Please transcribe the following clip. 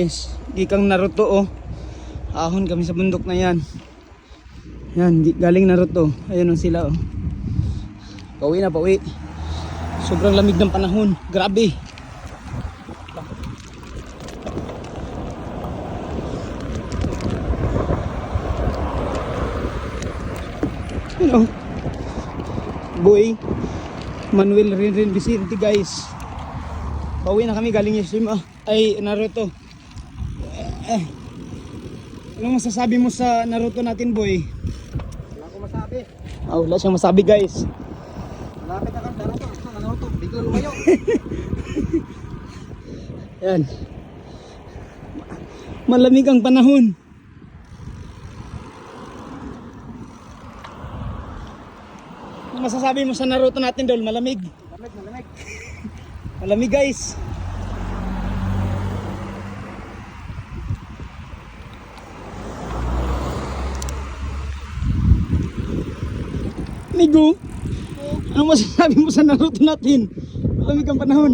Guys, gikang Naruto oh. Ahon kami sa bundok na yan. Yan, galing Naruto. Ayun oh sila oh. Pauwi na, pauwi. Sobrang lamig ng panahon. Grabe. Hello. Boy. Manuel Rinrin Vicente guys. Pauwi na kami galing Yoshima. Ay, Naruto. Anong masasabi mo sa Naruto natin, boy? Wala akong masabi. Wala siyang masabi, guys. Malapit na kang Naruto. Naruto, bigla lumayo. Yan. Malamig ang panahon. Anong masasabi mo sa Naruto natin, Dol? Malamig. Malamig. Malamig, guys. Migo, ano masasabi mo sa Naruto natin? Malamig ang panahon.